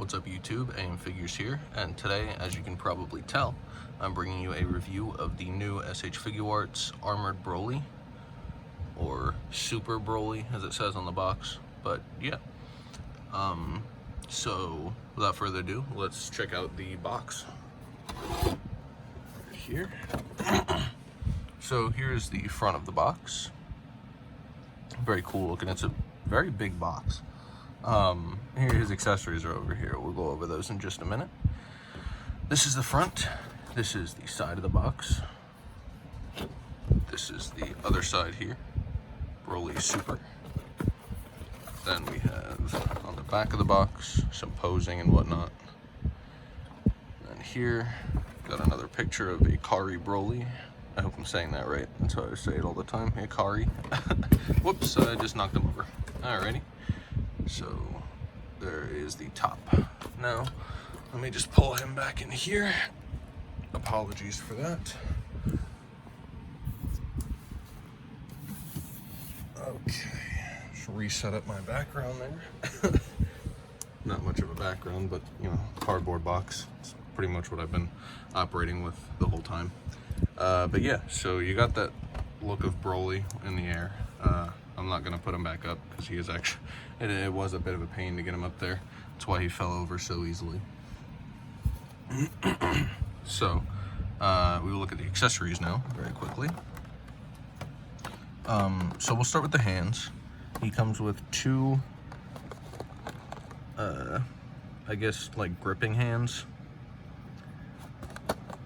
What's up YouTube, AM Figures here, and today, as you can probably tell, I'm bringing you a review of the new SH Figuarts Armored Broly, or Super Broly as it says on the box, but yeah. So without further ado, let's check out the box. Right here. So here's the front of the box. Very cool looking, it's a very big box. Here his accessories are over here. We'll go over those in just a minute. This is the front. This is the side of the box. This is the other side here. Broly Super. Then we have on the back of the box some posing and whatnot. And here, got another picture of a Kari Broly. I hope I'm saying that right. That's how I say it all the time. Hey, Kari. Whoops, I just knocked him over. Alrighty. So there is the top. Now, let me just pull him back in here. Apologies for that. Okay, just reset up my background there. Not much of a background, but you know, cardboard box. It's pretty much what I've been operating with the whole time. But yeah, so you got that look of Broly in the air. I'm not gonna put him back up because he is actually, it was a bit of a pain to get him up there. That's why he fell over so easily. So, we will look at the accessories now very quickly. So we'll start with the hands. He comes with two, I guess like gripping hands,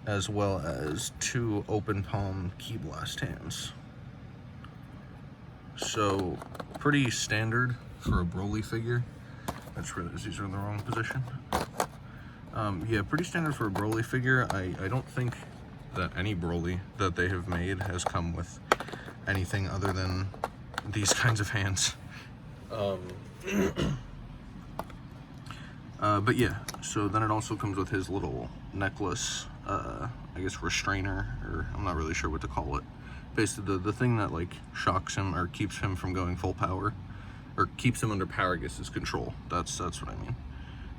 as well as two open palm key blast hands. So pretty standard for a Broly figure. I just realized these are in the wrong position. Yeah, pretty standard for a Broly figure. I don't think that any Broly that they have made has come with anything other than these kinds of hands. But yeah, so then it also comes with his little necklace, I guess restrainer, or I'm not really sure what to call it. Basically the thing that like shocks him or keeps him from going full power, or keeps him under Paragus' control. That's what I mean.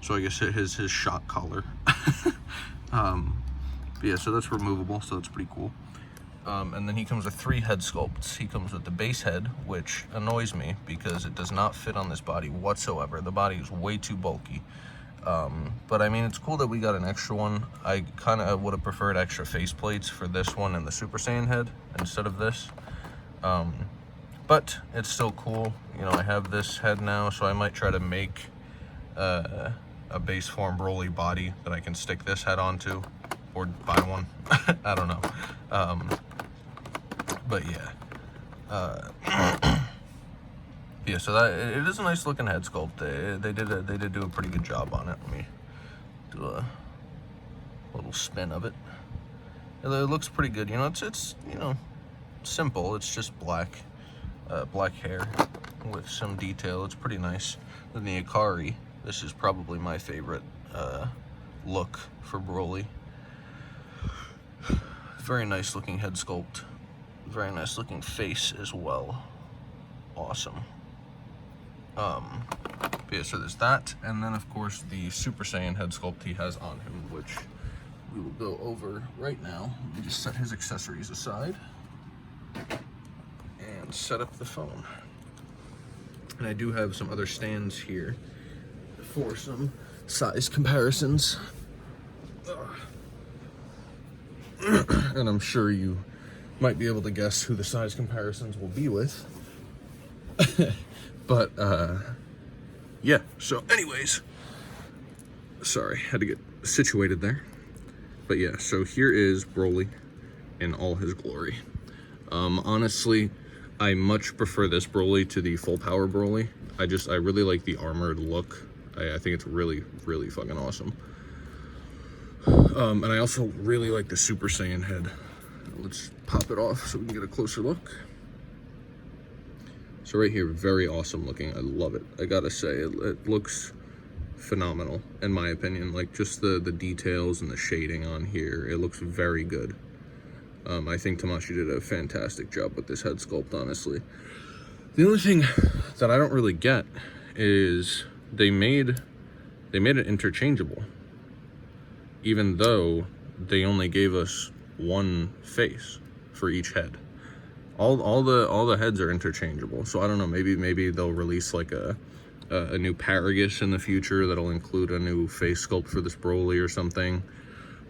So I guess his shock collar. Yeah, so that's removable, so that's pretty cool. And then he comes with three head sculpts. He comes with the base head, which annoys me because it does not fit on this body whatsoever. The body is way too bulky. But I mean, it's cool that we got an extra one. I kind of would have preferred extra face plates for this one and the Super Saiyan head instead of this. But it's still cool. You know, I have this head now, so I might try to make a base form Broly body that I can stick this head onto, or buy one. I don't know. But yeah. Yeah, so that it is a nice looking head sculpt. They did do a pretty good job on it. Let me do a little spin of it. It looks pretty good. You know, it's you know, simple. It's just black hair with some detail. It's pretty nice. Then the Akari. This is probably my favorite look for Broly. Very nice looking head sculpt. Very nice looking face as well. Awesome. Yeah, so there's that, and then of course the Super Saiyan head sculpt he has on him, which we will go over right now. Let me just set his accessories aside and set up the phone. And I do have some other stands here for some size comparisons. And I'm sure you might be able to guess who the size comparisons will be with. But, yeah, so anyways, sorry, had to get situated there. But yeah, so here is Broly in all his glory. Honestly, I much prefer this Broly to the full power Broly. I really like the armored look. I think it's really, really fucking awesome. And I also really like the Super Saiyan head. Let's pop it off so we can get a closer look. So right here, very awesome looking. I love it. I gotta say, it looks phenomenal in my opinion. Like just the details and the shading on here, it looks very good. I think Tamashii did a fantastic job with this head sculpt, honestly. The only thing that I don't really get is they made they made it interchangeable, even though they only gave us one face for each head. All the heads are interchangeable. So I don't know, maybe they'll release like a new Paragus in the future that'll include a new face sculpt for this Broly or something.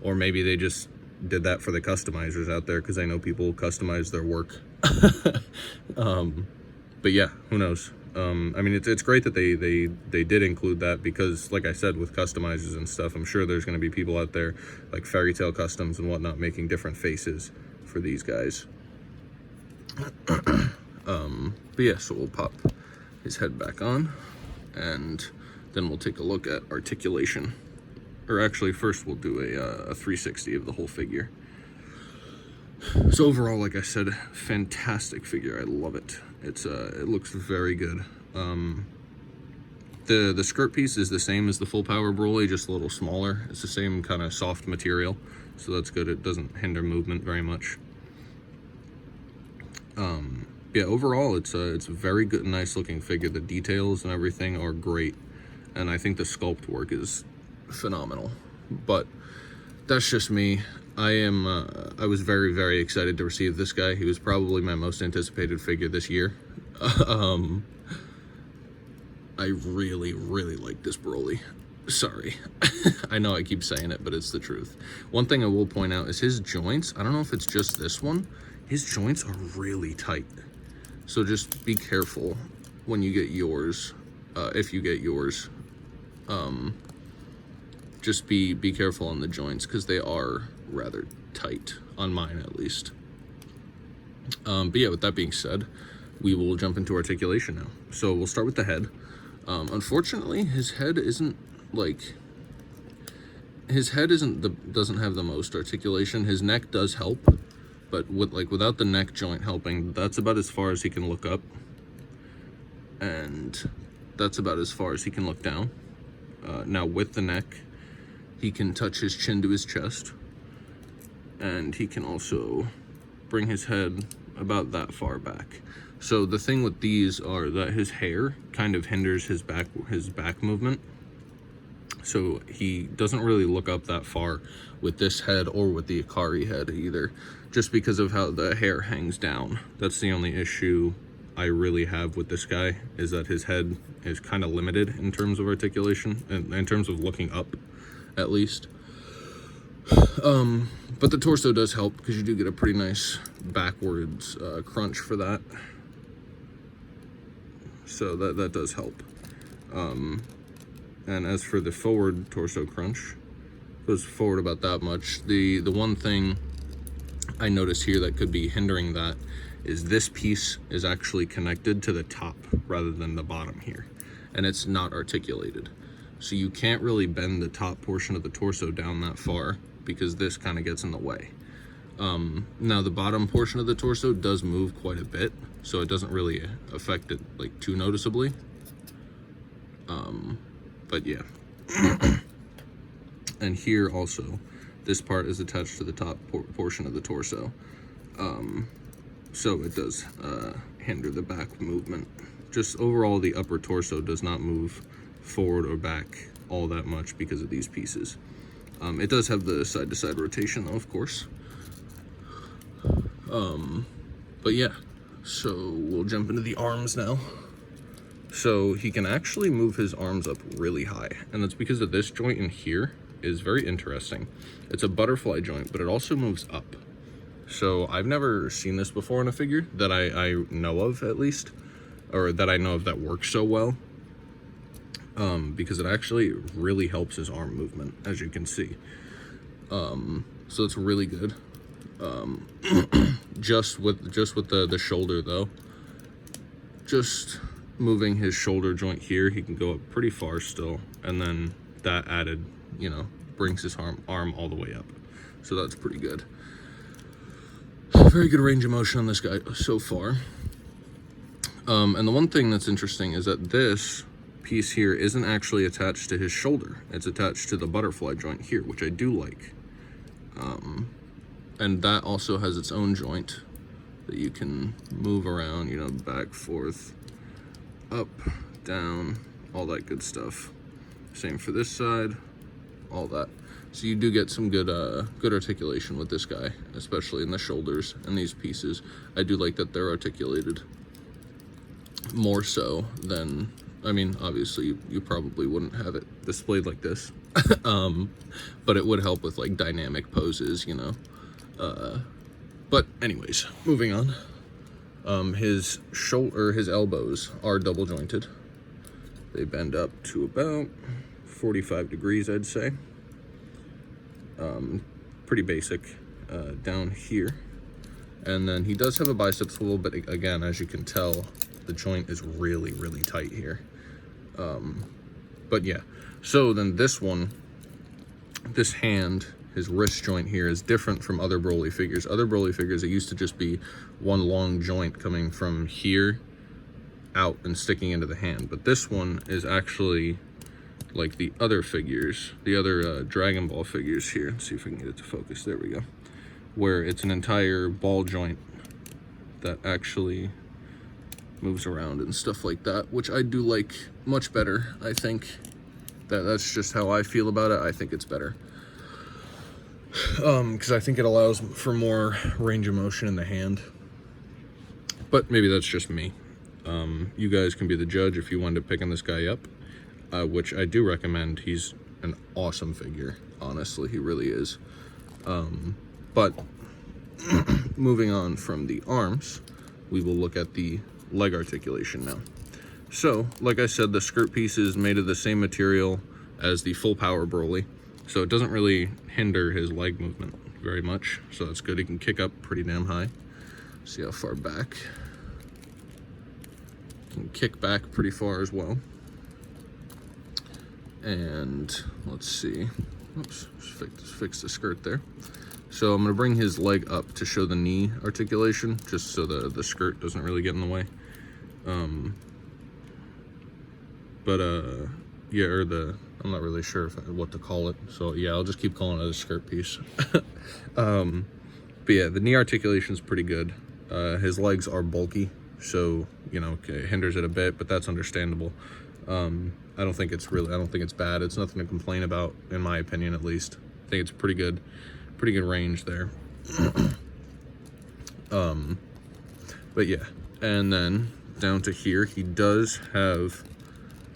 Or maybe they just did that for the customizers out there, because I know people customize their work. But yeah, who knows? I mean, it's great that they did include that, because like I said, with customizers and stuff, I'm sure there's going to be people out there like Fairy Tail Customs and whatnot making different faces for these guys. But yeah, so we'll pop his head back on, and then we'll take a look at articulation. Or actually, first we'll do a 360 of the whole figure. So overall, like I said, fantastic figure. I love it. It looks very good. The skirt piece is the same as the full power Broly, just a little smaller. It's the same kind of soft material, so that's good. It doesn't hinder movement very much. Yeah, overall, it's a very good, nice looking figure. The details and everything are great, and I think the sculpt work is phenomenal. But that's just me. I was very, very excited to receive this guy. He was probably my most anticipated figure this year. I really, really like this Broly. Sorry. I know I keep saying it, but it's the truth. One thing I will point out is his joints. I don't know if it's just this one. His joints are really tight. So just be careful when you get yours. If you get yours. Just be careful on the joints, because they are rather tight, on mine at least. But yeah, with that being said, we will jump into articulation now. So we'll start with the head. Unfortunately, his head isn't doesn't have the most articulation. His neck does help, but without the neck joint helping, that's about as far as he can look up, and that's about as far as he can look down. Now with the neck, he can touch his chin to his chest, and he can also bring his head about that far back. So the thing with these are that his hair kind of hinders his back movement. So he doesn't really look up that far with this head or with the Ikari head either, just because of how the hair hangs down. That's the only issue I really have with this guy, is that his head is kind of limited in terms of articulation, and in terms of looking up, at least. But the torso does help, because you do get a pretty nice backwards crunch for that. So that does help. And as for the forward torso crunch, goes forward about that much. The one thing I notice here that could be hindering that is this piece is actually connected to the top rather than the bottom here, and it's not articulated. So you can't really bend the top portion of the torso down that far, because this kind of gets in the way. Now the bottom portion of the torso does move quite a bit, so it doesn't really affect it like too noticeably. But yeah. And here also, this part is attached to the top portion of the torso. So it does hinder the back movement. Just overall, the upper torso does not move forward or back all that much because of these pieces. It does have the side-to-side rotation though, of course. But yeah, so we'll jump into the arms now. So he can actually move his arms up really high, and that's because of this joint in here is very interesting. It's a butterfly joint, but it also moves up. So I've never seen this before in a figure that I know of, at least, or that I know of that works so well. Because it actually really helps his arm movement, as you can see. So it's really good. Just with the shoulder though, just moving his shoulder joint here, he can go up pretty far still, and then that added, brings his arm all the way up. So that's pretty good. Very good range of motion on this guy so far. And the one thing that's interesting is that this piece here isn't actually attached to his shoulder. It's attached to the butterfly joint here, which I do like. And that also has its own joint that you can move around, back, forth, up, down, all that good stuff. Same for this side, all that. So you do get some good good articulation with this guy, especially in the shoulders and these pieces. I do like that they're articulated more so than, I mean, obviously you probably wouldn't have it displayed like this, but it would help with like dynamic poses, you know. But anyways, moving on. His elbows are double jointed. They bend up to about 45 degrees, I'd say. Pretty basic down here. And then he does have a bicep swivel, but again, as you can tell, the joint is really, really tight here. But yeah, so then this one, this hand, his wrist joint here is different from other Broly figures. Other Broly figures, it used to just be one long joint coming from here out and sticking into the hand. But this one is actually like the other figures, the other Dragon Ball figures here. Let's see if I can get it to focus. There we go. Where it's an entire ball joint that actually moves around and stuff like that, which I do like much better. I think that's just how I feel about it. I think it's better. Because I think it allows for more range of motion in the hand. But maybe that's just me. You guys can be the judge if you wind up picking this guy up, which I do recommend. He's an awesome figure. Honestly, he really is. But moving on from the arms, we will look at the leg articulation now. So, like I said, the skirt piece is made of the same material as the full power Broly, so it doesn't really hinder his leg movement very much, so that's good. He can kick up pretty damn high. See how far back. Can kick back pretty far as well. And let's see. Oops, fix the skirt there. So I'm going to bring his leg up to show the knee articulation, just so the skirt doesn't really get in the way. Yeah, I'm not really sure what to call it. So yeah, I'll just keep calling it a skirt piece. But yeah, the knee articulation is pretty good. His legs are bulky, so, you know, it hinders it a bit, but that's understandable. I don't think it's bad. It's nothing to complain about, in my opinion, at least. I think it's pretty good range there. But yeah, and then down to here, he does have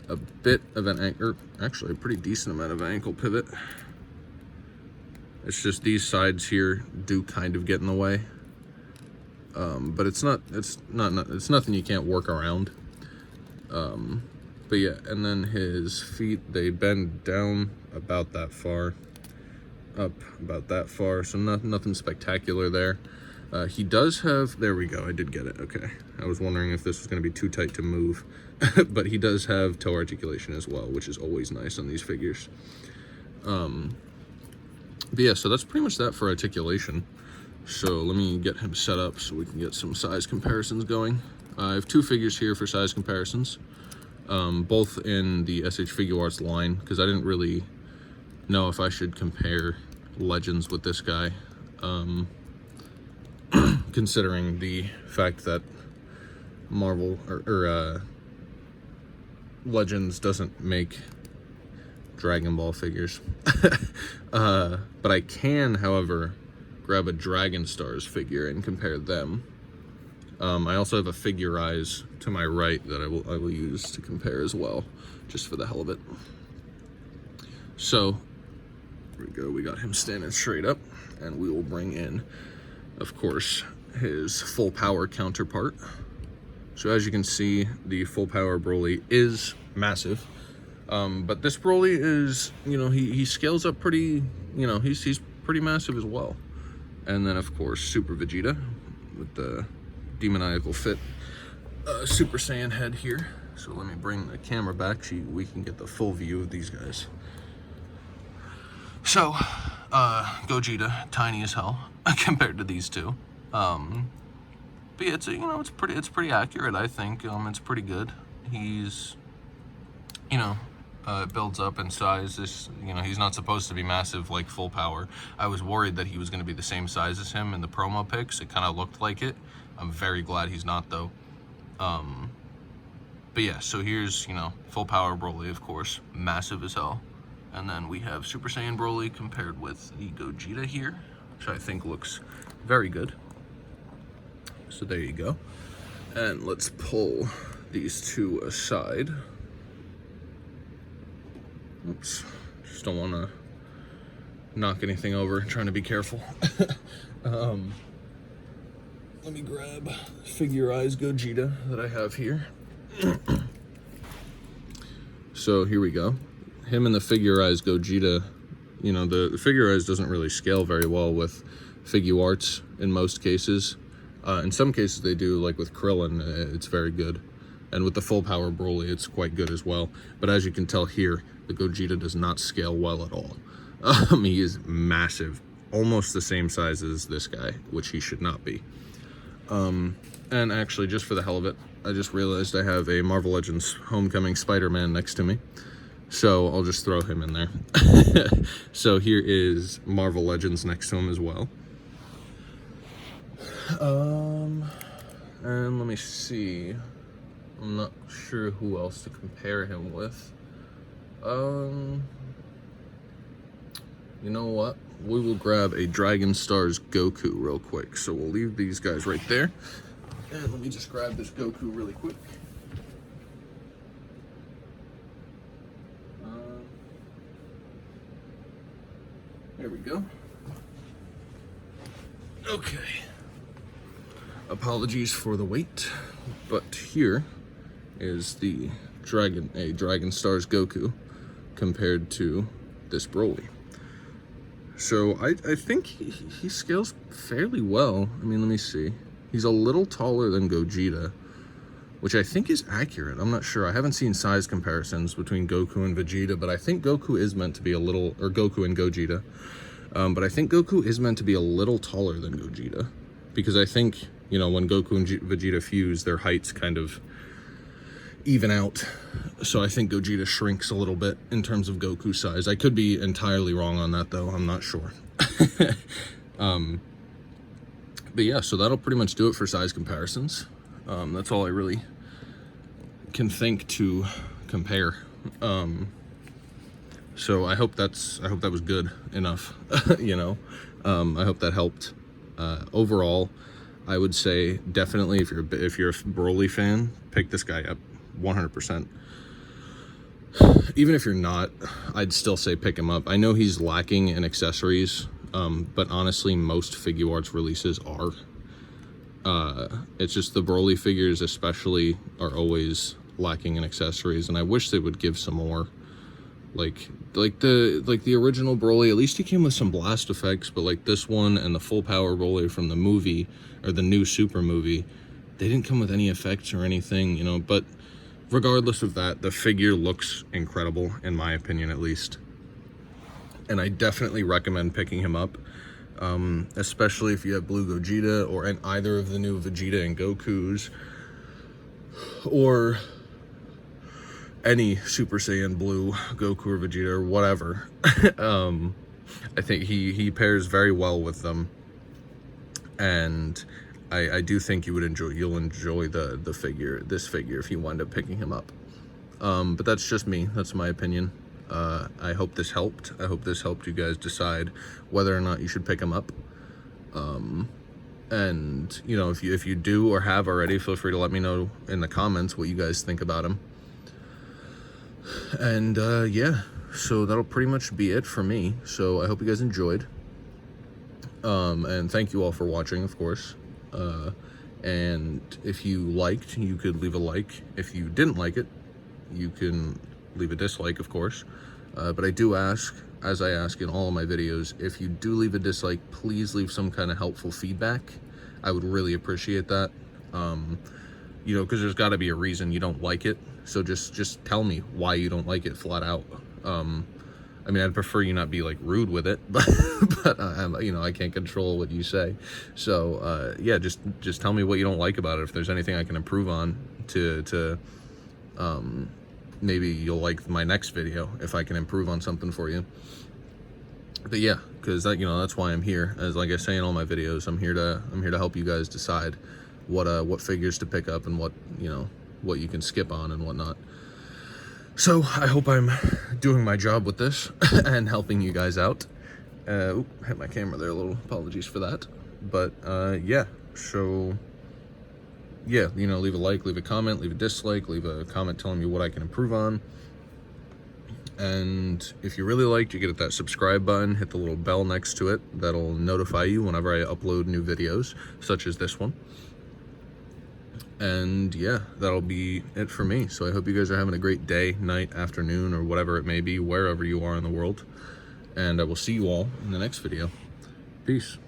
a bit of an ankle, actually a pretty decent amount of ankle pivot. It's just these sides here do kind of get in the way. But it's nothing you can't work around. But yeah, and then his feet, they bend down about that far, up about that far, so nothing spectacular there. He does have, there we go, I did get it, okay. I was wondering if this was going to be too tight to move, but he does have toe articulation as well, which is always nice on these figures. But yeah, so that's pretty much that for articulation. So let me get him set up so we can get some size comparisons going. I have two figures here for size comparisons, both in the SH Figuarts line, because I didn't really know if I should compare Legends with this guy, considering the fact that Marvel or Legends doesn't make Dragon Ball figures. But I can, however, grab a Dragon Stars figure and compare them. I also have a Figuarts to my right that I will use to compare as well, just for the hell of it. So there we go, we got him standing straight up, and we will bring in, of course, his full power counterpart. So as you can see, the full power Broly is massive, but this Broly is, you know, he scales up pretty, you know, he's pretty massive as well. And then of course Super Vegeta with the demoniacal fit Super Saiyan head here. So let me bring the camera back so we can get the full view of these guys. So Gogeta, tiny as hell compared to these two. But yeah, it's pretty accurate, I think. It's pretty good. He's, it builds up in size. He's not supposed to be massive like full power. I was worried that he was going to be the same size as him in the promo pics. It kind of looked like it. I'm very glad he's not, though. But yeah, so here's, you know, full power Broly, of course, massive as hell. And then we have Super Saiyan Broly compared with the Gogeta here, which I think looks very good. So there you go. And let's pull these two aside. Oops, just don't want to knock anything over, trying to be careful. Let me grab Figuarts Gogeta that I have here. So here we go. Him and the Figuarts Gogeta, you know, the Figuarts doesn't really scale very well with Figuarts in most cases. In some cases they do, like with Krillin, it's very good. And with the full power Broly, it's quite good as well. But as you can tell here, the Gogeta does not scale well at all. He is massive, almost the same size as this guy, which he should not be. And actually, just for the hell of it, I just realized I have a Marvel Legends Homecoming Spider-Man next to me. So I'll just throw him in there. So here is Marvel Legends next to him as well. And let me see. I'm not sure who else to compare him with. You know what? We will grab a Dragon Stars Goku real quick. So we'll leave these guys right there. And let me just grab this Goku really quick. There we go. Okay. Apologies for the wait, but here is the Dragon Stars Goku compared to this Broly. So I think he scales fairly well. I mean, let me see. He's a little taller than Gogeta, which I think is accurate. I'm not sure. I haven't seen size comparisons between Goku and Vegeta, but I think Goku is meant to be a little, or Goku and Gogeta. But I think Goku is meant to be a little taller than Gogeta, because I think, you know, when Goku and Vegeta fuse, their heights kind of even out. So I think Gogeta shrinks a little bit in terms of Goku size. I could be entirely wrong on that, though. I'm not sure. But yeah, so that'll pretty much do it for size comparisons. That's all I really can think to compare. So I hope that was good enough. You know, I hope that helped. Overall, I would say definitely if you're a Broly fan, pick this guy up 100%. Even if you're not, I'd still say pick him up. I know he's lacking in accessories, but honestly, most Figuarts releases are. It's just the Broly figures especially are always lacking in accessories, and I wish they would give some more. Like the original Broly, at least he came with some blast effects, but like this one and the full power Broly from the movie, or the new Super movie, they didn't come with any effects or anything, you know. But regardless of that, the figure looks incredible, in my opinion at least. And I definitely recommend picking him up, especially if you have Blue Gogeta or either of the new Vegeta and Gokus, or any Super Saiyan Blue Goku or Vegeta or whatever. I think he pairs very well with them, and I do think you'll enjoy this figure if you wind up picking him up. But that's just me. That's my opinion. I hope this helped. I hope this helped you guys decide whether or not you should pick him up. And you know, if you do or have already, feel free to let me know in the comments what you guys think about him. And yeah, so that'll pretty much be it for me. So I hope you guys enjoyed. And thank you all for watching, of course. And if you liked, you could leave a like. If you didn't like it, you can leave a dislike, of course. But I do ask, as I ask in all of my videos, if you do leave a dislike, please leave some kind of helpful feedback. I would really appreciate that. You know, because there's got to be a reason you don't like it. So just tell me why you don't like it flat out. I mean, I'd prefer you not be like rude with it, but you know, I can't control what you say. So yeah, just tell me what you don't like about it. If there's anything I can improve on to maybe you'll like my next video if I can improve on something for you. But yeah, because you know, that's why I'm here. As like I say in all my videos, I'm here to help you guys decide what figures to pick up and what, you know, what you can skip on and whatnot. So I hope I'm doing my job with this and helping you guys out. Hit my camera there a little, apologies for that. But yeah, so yeah, you know, leave a like, leave a comment, leave a dislike, leave a comment telling me what I can improve on. And if you really liked, you get that subscribe button, hit the little bell next to it. That'll notify you whenever I upload new videos, such as this one. And yeah, that'll be it for me. So I hope you guys are having a great day, night, afternoon, or whatever it may be, wherever you are in the world. And I will see you all in the next video. Peace.